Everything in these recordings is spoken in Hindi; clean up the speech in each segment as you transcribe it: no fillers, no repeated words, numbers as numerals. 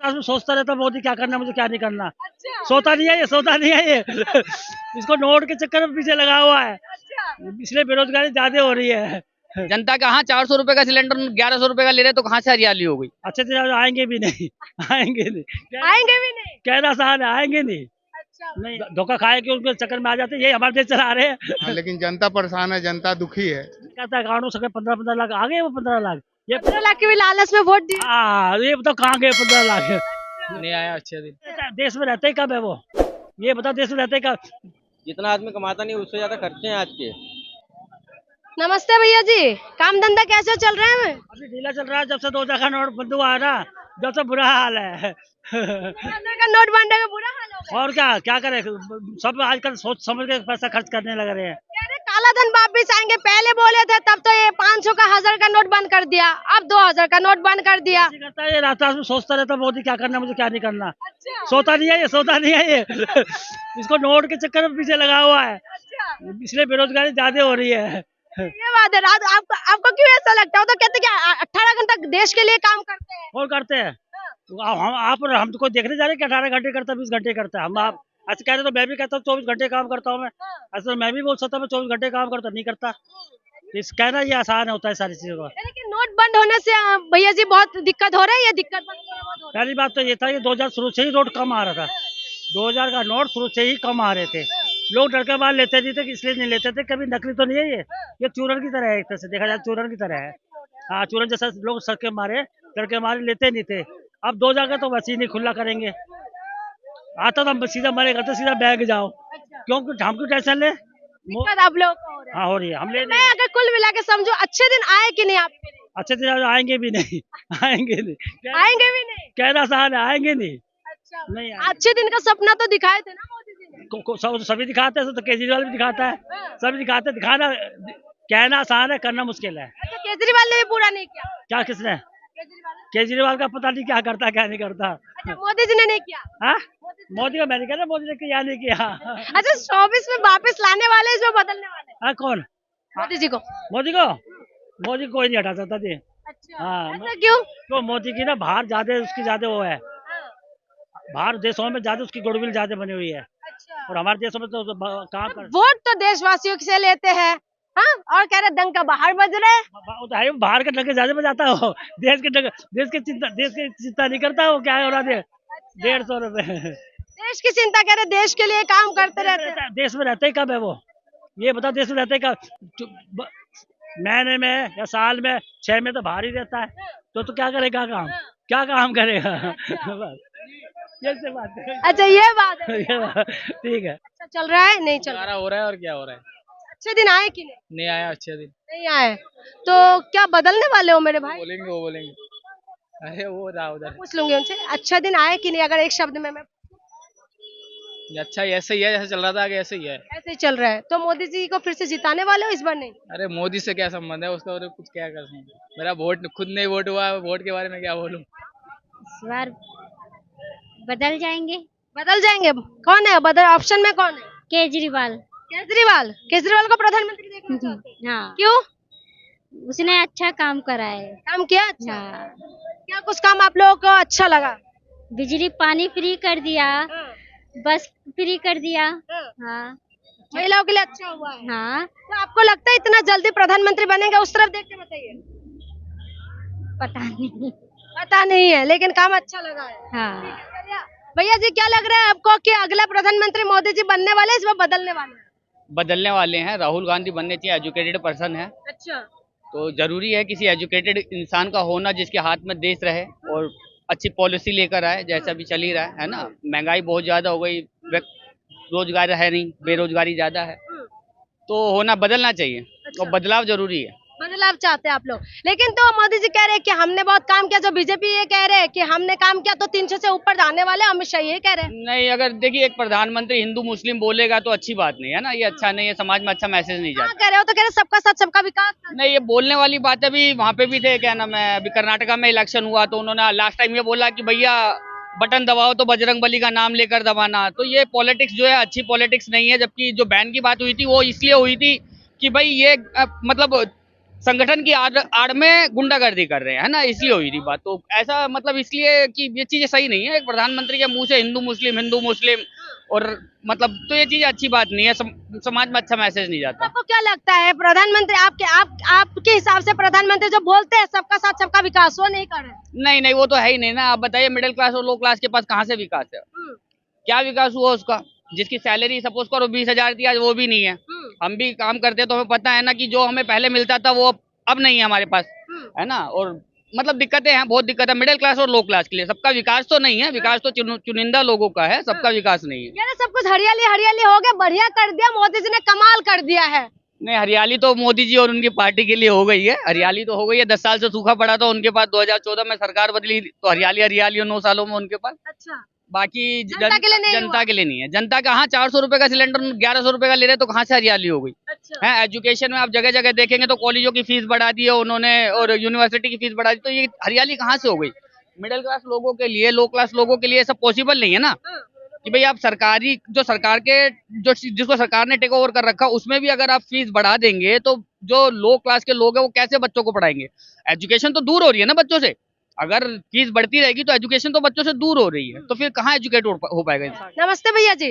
आज मैं सोचता रहता मोदी क्या करना मुझे क्या नहीं करना। अच्छा सोता नहीं है ये, सोता नहीं है ये। इसको नोट के चक्कर में पीछे लगा हुआ है, अच्छा इसलिए बेरोजगारी ज्यादा हो रही है। जनता कहाँ 400 रुपए का सिलेंडर 1100 रुपए का ले रहे तो कहाँ से हरियाली हो गई। अच्छे दिन आएंगे भी नहीं। आएंगे नहीं, आएंगे भी नहीं। कहना आसान है, आएंगे नहीं। अच्छा नहीं, धोखा खाए कि उनके चक्कर में आ जाते, ये हमारे देश चला रहे हैं। हाँ, लेकिन जनता परेशान है, जनता दुखी है। कहता है अकाउंट में 15-15 लाख आ गए, वो 15 लाख ये 15 लाख के भी लालच में वोट दिए। ये बताओ कहाँ गए 15 लाख। नहीं आया अच्छे दिन। देश में रहते ही कब है वो, ये बताओ देश में रहते ही कब। जितना आदमी कमाता नहीं उससे ज्यादा खर्चे हैं आज के। नमस्ते भैया जी, काम धंधा कैसे चल रहा है? अभी ढीला चल रहा है, जब से 2000 का नोट बंद हुआ है ना, जब से बुरा हाल है। 2000 का नोट बनने का बुरा हाल हो गया। और क्या करे, सब आजकल सोच समझ के पैसा खर्च करने लग रहे हैं। कह रहे काला धन वापिस आएंगे, पहले बोले थे तब तो ये 500 का 1000 का नोट बंद कर दिया, अब 2000 का नोट बंद कर दिया। ऐसे करता है ये, रात रात में सोचता रहता मोदी क्या करना मुझे क्या नहीं करना। अच्छा सोता नहीं है ये, सोता नहीं है ये। इसको नोट के चक्कर में पीछे लगा हुआ है, अच्छा इसलिए बेरोजगारी ज्यादा हो रही है। ये बात है। रात आपको क्यों ऐसा लगता है? वो तो कहते हैं कि 18 घंटा देश के लिए काम करते हैं। और करते हैं तो हम तो कोई देखने जा रहे हैं कि 18 घंटे करता है, 20 घंटे करता है। हम आप ऐसे कह रहे तो मैं भी कहता हूँ 24 घंटे काम करता हूँ मैं। ऐसे तो मैं भी बोल सकता हूँ मैं 24 घंटे काम करता, नहीं करता। इस कहना ये आसान होता है सारी चीजों का। लेकिन नोट बंद होने से भैया जी बहुत दिक्कत हो रहा है। ये दिक्कत बहुत हो रहा है। पहली बात तो ये था कि 2000 शुरू से ही नोट कम आ रहा था, 2000 का नोट शुरू से ही कम आ रहे थे। लोग डर के बाद लेते नहीं थे, इसलिए नहीं लेते थे। कभी नकली तो नहीं है ये चूरन की तरह है, एक तरह से देखा जाए चूरन की तरह है। हाँ, चूरन जैसा लोग सर के मारे, डर के मारे लेते नहीं थे। अब 2000 का तो वैसे ही नहीं खुला करेंगे। आता तो सीधा मरे करते सीधा बैंक जाओ, क्योंकि हम क्यों टेंशन ले। दिक्कत आप लोग को हो रहा है। हाँ हो रही है, हम ले मैं अगर कुल मिला के समझो अच्छे दिन आए कि नहीं आपके लिए? अच्छे दिन आएंगे भी नहीं। आएंगे नहीं, आएंगे भी नहीं। कहना आसान है, आएंगे नहीं। अच्छा नहीं आएंगे। अच्छे दिन का सपना तो दिखाए थे ना मोदी जी ने। सभी दिखाते हैं, तो केजरीवाल भी दिखाता है, सभी दिखाते हैं। दिखाना कहना आसान है, करना मुश्किल है। अच्छा केजरीवाल ने भी पूरा नहीं किया। क्या किसने, केजरीवाल ने? केजरीवाल का पता नहीं क्या करता क्या नहीं करता। अच्छा मोदी जी ने नहीं किया। हाँ, मोदी का मैं नहीं कह रहा, मोदी ने किया नहीं किया। अच्छा 24 में वापस लाने वाले, इसमें बदलने वाले हाँ कौन, मोदी जी को? मोदी को कोई नहीं हटा सकता जी। अच्छा हाँ, ऐसा क्यों? तो मोदी की ना बाहर ज्यादा उसकी ज्यादा वो है, बाहर देशों में ज्यादा उसकी गुडविल ज्यादा बनी हुई है, अच्छा और हमारे देशों में तो काम कर। वोट तो देशवासियों से लेते हैं, हाँ, और कह रहे डंका बाहर बज रहे हैं। वो तो है, बाहर के डंके ज्यादा बजाता हो, देश के डंके, देश की चिंता नहीं करता वो, क्या है हो रहा है 150 रुपए। देश की चिंता कह रहे, देश के लिए काम करते रहते हैं। देश में रहते ही कब है वो, ये बताओ देश में रहते ही कब। महीने में या साल में 6 में तो बाहर ही रहता है, तो क्या करेगा काम, क्या काम करेगा। बस ये से बात है। अच्छा ये बात है। ठीक है। अच्छा चल रहा है नहीं चल रहा? हो रहा है और क्या हो रहा है। अच्छे दिन आए कि नहीं? नहीं आया अच्छे दिन। नहीं आए तो क्या बदलने वाले हो मेरे भाई? बोलेंगे वो बोलेंगे, अरे वो रहा उधर। पूछ लूंगी उनसे अच्छा दिन आए कि नहीं, अगर एक शब्द में मैं। अच्छा ऐसे ही है जैसे चल रहा था आगे ऐसे ही है। ऐसे ही चल रहा है तो मोदी जी को फिर से जिताने वाले हो इस बार? नहीं अरे मोदी से क्या संबंध है उसका, और कुछ क्या कर सकते हैं। मेरा वोट खुद नहीं वोट हुआ, वोट के बारे में क्या बोलूं। इस बार बदल जाएंगे। बदल जाएंगे। कौन है बदल, ऑप्शन में कौन है? केजरीवाल। केजरीवाल को प्रधानमंत्री देखना चाहते हैं? हाँ, क्यों? उसने अच्छा काम करा है। काम किया अच्छा? हाँ, क्या कुछ काम आप लोगों को अच्छा लगा? बिजली पानी फ्री कर दिया, बस फ्री कर दिया। हाँ महिलाओं के लिए अच्छा हुआ है। हाँ, तो आपको लगता है इतना जल्दी प्रधानमंत्री बनेगा? उस तरफ देख के बताइए। पता नहीं। पता नहीं है लेकिन काम अच्छा लगा है। हाँ, भैया जी क्या लग रहा है आपको कि अगला प्रधानमंत्री मोदी जी बनने वाले, इस बार बदलने वाले? बदलने वाले हैं, राहुल गांधी बनने चाहिए, एजुकेटेड पर्सन है, अच्छा तो जरूरी है किसी एजुकेटेड इंसान का होना जिसके हाथ में देश रहे और अच्छी पॉलिसी लेकर आए, जैसा भी चल ही रहा है ना। महंगाई बहुत ज्यादा हो गई, रोजगार है नहीं, बेरोजगारी ज्यादा है, तो होना बदलना चाहिए और बदलाव जरूरी है। बदलाव चाहते हैं आप लोग, लेकिन तो मोदी जी कह रहे हैं कि हमने बहुत काम किया। जो बीजेपी ये कह रहे हैं कि हमने काम किया तो 300 से ऊपर जाने वाले, अमित शाह ये कह रहे हैं। नहीं, अगर देखिए एक प्रधानमंत्री हिंदू मुस्लिम बोलेगा तो अच्छी बात नहीं है ना, ये अच्छा नहीं है, समाज में अच्छा मैसेज नहीं हाँ, जाता। कह रहे हो तो कह रहे सबका साथ सबका विकास। नहीं, ये बोलने वाली बात है। अभी वहाँ पे भी थे, क्या नाम है, अभी कर्नाटका में इलेक्शन हुआ तो उन्होंने लास्ट टाइम ये बोला कि भैया बटन दबाओ तो बजरंग बली का नाम लेकर दबाना। तो ये पॉलिटिक्स जो है अच्छी पॉलिटिक्स नहीं है। जबकि जो बैन की बात हुई थी वो इसलिए हुई थी कि भाई ये मतलब संगठन की आड़ में गुंडागर्दी कर रहे हैं, है ना, इसलिए हुई थी बात। तो ऐसा मतलब इसलिए कि ये चीजें सही नहीं है। एक प्रधानमंत्री के मुंह से हिंदू मुस्लिम और मतलब तो ये चीज अच्छी बात नहीं है। समाज में अच्छा मैसेज नहीं जाता। आपको क्या लगता है प्रधानमंत्री आपके हिसाब से प्रधानमंत्री जो बोलते हैं सबका साथ सबका विकास, वो नहीं कर रहे? नहीं, वो तो है ही नहीं ना। आप बताइए, मिडिल क्लास और लो क्लास के पास कहाँ से विकास है? क्या विकास हुआ उसका? जिसकी सैलरी सपोज करो 20,000 थी, आज वो भी नहीं है। हम भी काम करते हैं तो हमें पता है ना कि जो हमें पहले मिलता था वो अब नहीं है हमारे पास, है ना। और मतलब दिक्कतें हैं, बहुत दिक्कत है मिडिल क्लास और लो क्लास के लिए। सबका विकास तो नहीं है, विकास तो चुनिंदा लोगों का है, सबका विकास नहीं है। यार सब कुछ हरियाली हरियाली हो गया, बढ़िया कर दिया मोदी जी ने, कमाल कर दिया है। नहीं, हरियाली तो मोदी जी और उनकी पार्टी के लिए हो गई है। हरियाली तो हो गई है। 10 साल से सूखा पड़ा था उनके पास, 2014 में सरकार बदली तो हरियाली और 9 सालों में उनके पास। अच्छा, बाकी जनता के लिए नहीं जनता के लिए नहीं है। जनता का हाँ, 400 रुपए का सिलेंडर 1100 रुपए का ले रहे तो कहाँ से हरियाली हो गई अच्छा। है? एजुकेशन में आप जगह जगह देखेंगे तो कॉलेजों की फीस बढ़ा दी है उन्होंने और यूनिवर्सिटी की फीस बढ़ा दी, तो ये हरियाली कहाँ से हो गई? मिडिल क्लास लोगों के लिए, लो क्लास लोगों के लिए सब पॉसिबल नहीं है ना कि भाई आप सरकारी जो सरकार के जो जिसको सरकार ने टेक ओवर कर रखा उसमें भी अगर आप फीस बढ़ा देंगे तो जो लो क्लास के लोग हैं वो कैसे बच्चों को पढ़ाएंगे? एजुकेशन तो दूर हो रही है ना बच्चों से। अगर फीस बढ़ती रहेगी तो एजुकेशन तो बच्चों से दूर हो रही है, तो फिर कहाँ एजुकेट हो पाएगा इंसान? नमस्ते भैया जी,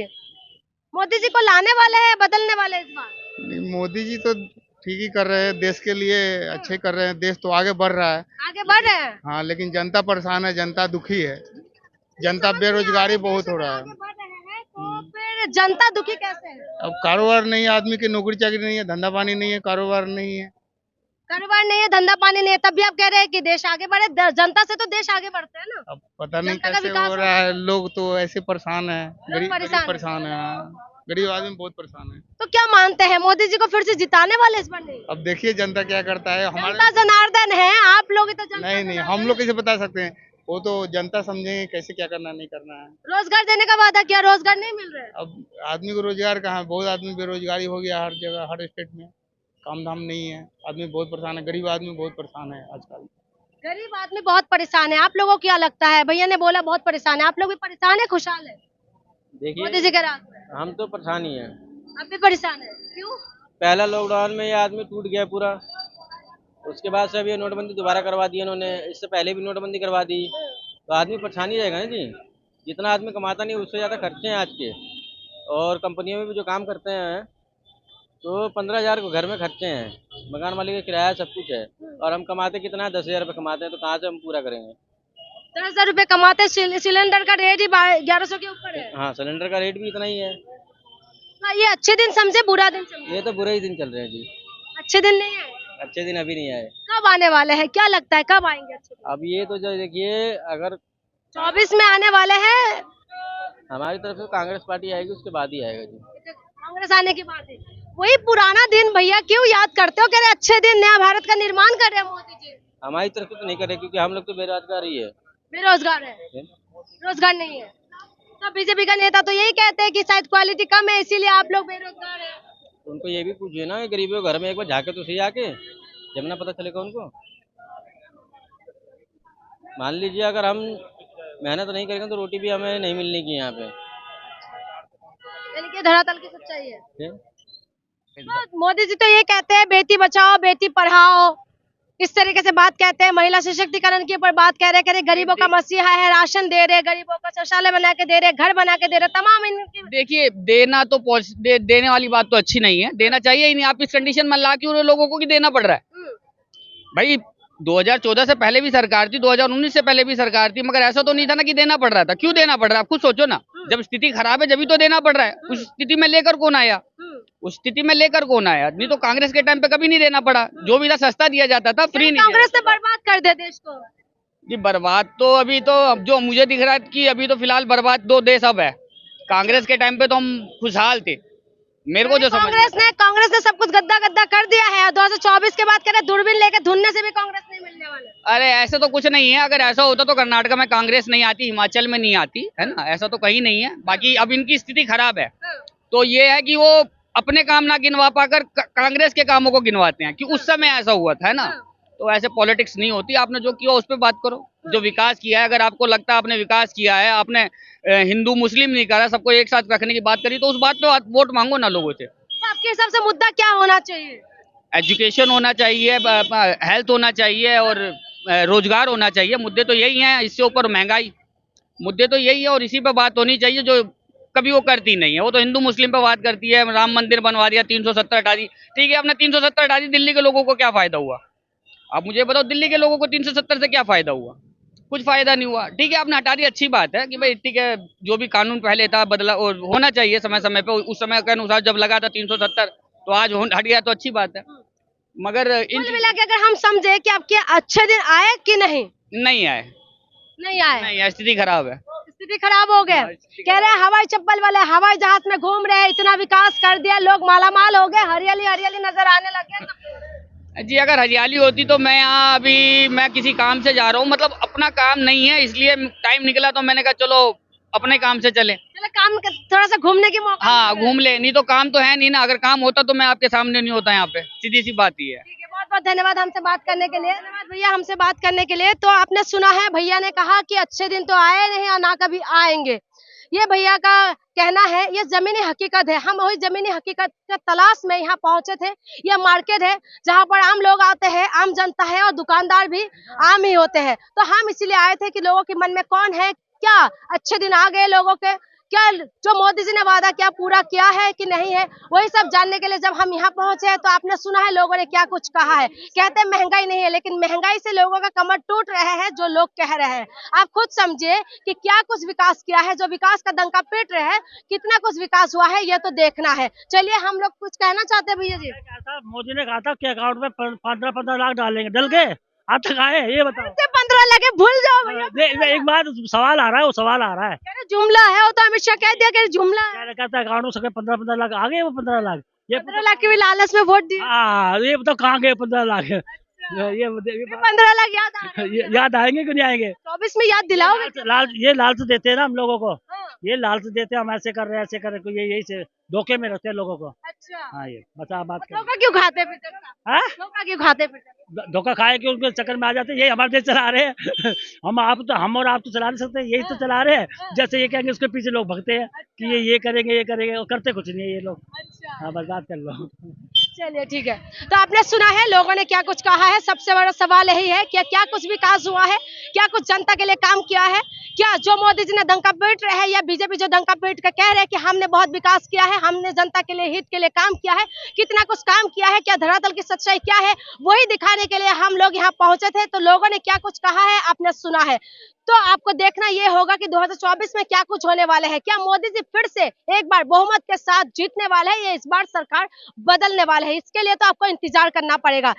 मोदी जी को लाने वाले हैं बदलने वाले इस बार? नहीं, मोदी जी तो ठीक ही कर रहे हैं, देश के लिए अच्छे कर रहे हैं, देश तो आगे बढ़ रहा है। आगे बढ़ रहे हैं? हाँ, लेकिन जनता परेशान है, जनता दुखी है, जनता बेरोजगारी बहुत हो रहा आगे है। बढ़ रहे हैं तो फिर जनता दुखी कैसे है? अब कारोबार नहीं है, आदमी की नौकरी चाकरी नहीं है, धंधा पानी नहीं है, कारोबार नहीं है। कारोबार नहीं है, धंधा पानी नहीं है, तब भी आप कह रहे हैं कि देश आगे बढ़े। जनता से तो देश आगे बढ़ते हैं ना। अब पता नहीं जनता का कैसे विकास हो रहा है, लोग तो ऐसे परेशान है, गरीब परेशान परेशान है। हाँ, गरीब आदमी बहुत परेशान है। तो क्या मानते हैं मोदी जी को फिर से जिताने वाले इस बार? नहीं, अब देखिए जनता क्या करता है। हमारे जनता जनार्दन है, आप लोग ही तो जनता नहीं, जनार्दन हम लोग कैसे बता सकते हैं? वो तो जनता समझेंगे कैसे क्या करना नहीं करना है। रोजगार देने का वादा किया, रोजगार नहीं मिल रहा है। अब आदमी को रोजगार कहाँ है? बहुत आदमी बेरोजगारी हो गया हर जगह, हर स्टेट में काम धाम नहीं है, आदमी बहुत परेशान है, गरीब आदमी बहुत परेशान है आजकल। गरीब आदमी बहुत परेशान है। आप लोगों को क्या लगता है? भैया ने बोला बहुत परेशान है, आप लोग भी परेशान है, खुशहाल है देखिए, मोदी जी के राज में? हम तो परेशान ही हैं। आप भी परेशान है, क्यों? पहला लॉकडाउन में ये आदमी टूट गया पूरा, उसके बाद से अब ये नोटबंदी दोबारा करवा दी इन्होंने, इससे पहले भी नोटबंदी करवा दी, तो आदमी परेशान ही रहेगा ना जी। जितना आदमी कमाता नहीं उससे ज़्यादा खर्चे हैं आज के, और कंपनियों में भी जो काम करते हैं तो 15,000 को घर में खर्चे हैं, मकान मालिक का किराया सब कुछ है, और हम कमाते कितना है? 10,000 रुपये कमाते हैं, तो कहाँ से हम पूरा करेंगे? 10,000 रुपए कमाते, सिलेंडर का रेट ही 1100 के ऊपर है। हाँ, सिलेंडर का रेट भी इतना ही है। हाँ, ये अच्छे दिन समझे बुरा दिन समझे? ये तो बुरे ही दिन चल रहे हैं जी, अच्छे दिन नहीं है। अच्छे दिन अभी नहीं आए। कब आने वाले हैं? क्या लगता है कब आएंगे अच्छे दिन? अब ये तो जो देखिए, अगर 24 में आने वाले हैं। हमारी तरफ से कांग्रेस पार्टी आएगी उसके बाद ही आएगा जी। कांग्रेस आने की बात है। वही पुराना दिन भैया क्यों याद करते हो? कह रहे अच्छे दिन, नया भारत का निर्माण कर रहे हैं मोदी जी। हमारी तरफ से तो नहीं करे, क्योंकि हम लोग तो बेरोजगार ही है। बेरोजगार है, रोजगार नहीं है। तो बीजेपी का नेता तो यही कहते हैं कि शायद क्वालिटी कम है इसीलिए आप लोग बेरोजगार हैं। उनको ये भी पूछिए ना, गरीबों के घर में एक बार झाके तो सही आके, जब ना पता चलेगा उनको। मान लीजिए अगर हम मेहनत नहीं करेंगे तो रोटी भी हमें नहीं मिलने की यहाँ पे। यानी कि धरातल की सच्चाई है। ठीक? तो मोदी जी तो ये कहते हैं बेटी बचाओ बेटी पढ़ाओ, इस तरीके से बात कहते हैं। महिला सशक्तिकरण के ऊपर बात कह रहे गरीबों का मसीहा है, राशन दे रहे, गरीबों का शौचालय बना के दे रहे, घर बना के दे रहे, तमाम इनकी। देखिए, देना तो देने वाली बात तो अच्छी नहीं है, देना चाहिए ही नहीं। आप इस कंडीशन में ला क्यों लोगों को कि देना पड़ रहा है? भाई 2014 से पहले भी सरकार थी, 2019 से पहले भी सरकार थी, मगर ऐसा तो नहीं था ना कि देना पड़ रहा था। क्यों देना पड़ रहा है? आप खुद सोचो ना। जब स्थिति खराब है जब तो देना पड़ रहा है। उस स्थिति में लेकर कौन आया? उस स्थिति में लेकर कौन आया? नहीं तो कांग्रेस के टाइम पे कभी नहीं देना पड़ा। जो भी था सस्ता दिया जाता था, फ्री नहीं। कांग्रेस ने बर्बाद कर दिया देश को जी। बर्बाद तो अभी तो अब जो मुझे दिख रहा है कि अभी तो फिलहाल बर्बाद दो देश अब है। कांग्रेस के टाइम पे तो हम खुशहाल थे, मेरे को जो समझ कांग्रेस ने सब कुछ गद्दा गद्दा कर दिया है। 2024 के बाद कह रहे दूरबीन लेके ढूंढने से भी कांग्रेस नहीं मिलने वाले। अरे ऐसे तो कुछ नहीं है। अगर ऐसा होता तो कर्नाटक में कांग्रेस नहीं आती, हिमाचल में नहीं आती, है ना। ऐसा तो कहीं नहीं है। बाकी अब इनकी स्थिति खराब है तो ये है कि वो अपने काम ना गिनवा पाकर कांग्रेस के कामों को गिनवाते हैं कि उस समय ऐसा हुआ था, है ना। तो ऐसे पॉलिटिक्स नहीं होती। आपने जो किया उस पर बात करो, जो विकास किया है। अगर आपको लगता है आपने विकास किया है, आपने हिंदू मुस्लिम नहीं करा, सबको एक साथ रखने की बात करी, तो उस बात पे वोट मांगो ना लोगों से। तो आपके हिसाब से मुद्दा क्या होना चाहिए? एजुकेशन होना चाहिए, हेल्थ होना चाहिए और रोजगार होना चाहिए। मुद्दे तो यही हैं, इससे ऊपर महंगाई, मुद्दे तो यही है और इसी पे बात होनी चाहिए जो कभी वो करती नहीं है। वो तो हिंदू मुस्लिम पे बात करती है, राम मंदिर बनवा दिया, 370 हटा दी, ठीक है, अपने 370 हटा दी, दिल्ली के लोगों को क्या फायदा हुआ? आप मुझे बताओ, दिल्ली के लोगों को 370 से क्या फायदा हुआ? कुछ फायदा नहीं हुआ। ठीक है, आपने हटा दी, अच्छी बात है कि भाई ठीक है, जो भी कानून पहले था बदला और होना चाहिए समय समय पे, उस समय के अनुसार जब लगा था 370 तो आज हट गया तो अच्छी बात है। मगर इन कुल मिला के अगर हम समझे कि आपके अच्छे दिन आए कि नहीं नहीं आए, नहीं आए, नहीं आए, स्थिति खराब है। स्थिति खराब हो गया। कह रहे हैं हवाई चप्पल वाले हवाई जहाज में घूम रहे हैं, इतना विकास कर दिया, लोग मालामाल हो गए, हरियाली हरियाली नजर आने लगे। जी अगर हरियाली होती तो मैं यहाँ अभी मैं किसी काम से जा रहा हूँ, मतलब अपना काम नहीं है इसलिए टाइम निकला तो मैंने कहा चलो अपने काम से चले। चलो काम थोड़ा सा घूमने की मौका। हाँ घूम ले, नहीं तो काम तो है नहीं ना, अगर काम होता तो मैं आपके सामने नहीं होता यहाँ पे, सीधी सी बात ही है। ठीक है, बहुत बहुत धन्यवाद हमसे बात करने के लिए। धन्यवाद भैया हमसे बात करने के लिए। तो आपने सुना है भैया ने कहा कि अच्छे दिन तो आए नहीं और ना कभी आएंगे, ये भैया का कहना है। ये जमीनी हकीकत है, हम वही जमीनी हकीकत का तलाश में यहाँ पहुंचे थे। यह मार्केट है जहाँ पर आम लोग आते हैं, आम जनता है और दुकानदार भी आम ही होते हैं। तो हम इसीलिए आए थे कि लोगों के मन में कौन है, क्या अच्छे दिन आ गए लोगों के, क्या जो मोदी जी ने वादा किया पूरा किया है कि नहीं है, वही सब जानने के लिए जब हम यहाँ पहुंचे हैं तो आपने सुना है लोगों ने क्या कुछ कहा है। कहते हैं महंगाई नहीं है, लेकिन महंगाई से लोगों का कमर टूट रहे हैं जो लोग कह रहे हैं। आप खुद समझिए कि क्या कुछ विकास किया है, जो विकास का डंका पीट रहे हैं, कितना कुछ विकास हुआ है, ये तो देखना है। चलिए हम लोग कुछ कहना चाहते हैं भैया जी। मोदी ने कहा था कि अकाउंट में 15-15 लाख डालेंगे, डल गए? आज तक आए? ये बताओ। 15 लगे भूल जाओ भैया। एक बात सवाल आ रहा है, वो सवाल आ रहा है, कह रहे जुमला है, वो तो अमित शाह कह दिया कि जुमला है। क्या कहता है अकाउंट में सबके 15-15 लाख आ गए? वो 15 लाख, ये 15 लाख के भी लालच में वोट दिए। हाँ ये बताओ कहाँ गए 15 लाख? ये 15 लाख याद आ रहे हैं। याद आएंगे कि नहीं आएंगे? 24 में याद दिलाओ। ये लालच देते हैं ना हम लोगों को, ये लालच देते हैं, हम ऐसे कर रहे हैं ऐसे कर रहे हैं, यही से धोखे में रखते हैं लोगों को। अच्छा, हाँ ये बता बात कर। धोखा क्यों खाते फिर? हाँ? धोखा क्यों खाते फिर? धोखा खाए कि उनके चक्कर में आ जाते हैं, ये हमारे देश चला रहे हैं। हम और आप तो चला नहीं सकते, यही तो चला रहे हैं। जैसे ये कहेंगे उसके पीछे लोग भगते हैं कि ये करेंगे और करते कुछ नहीं है ये लोग। अच्छा, हाँ बस बात कर लो। चलिए ठीक है। तो आपने सुना है लोगों ने क्या कुछ कहा है। सबसे बड़ा सवाल यही है कि क्या कुछ विकास हुआ है, क्या कुछ जनता के लिए काम किया है, क्या जो मोदी जी ने डंका पीट रहे हैं या बीजेपी जो डंका पीट कर कह रहे हैं कि हमने बहुत विकास किया है, हमने जनता के लिए हित के लिए काम किया है, कितना कुछ काम किया है, क्या धरातल की सच्चाई क्या है, वही दिखाने के लिए हम लोग यहाँ पहुंचे थे। तो लोगों ने क्या कुछ कहा है आपने सुना है। तो आपको देखना ये होगा कि 2024 में क्या कुछ होने वाले हैं। क्या मोदी जी फिर से एक बार बहुमत के साथ जीतने वाले हैं या इस बार सरकार बदलने वाले हैं? इसके लिए तो आपको इंतजार करना पड़ेगा,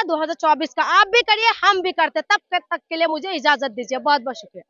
2024 का। आप भी करिए, हम भी करते, तब तक के लिए मुझे इजाजत दीजिए। बहुत बहुत शुक्रिया।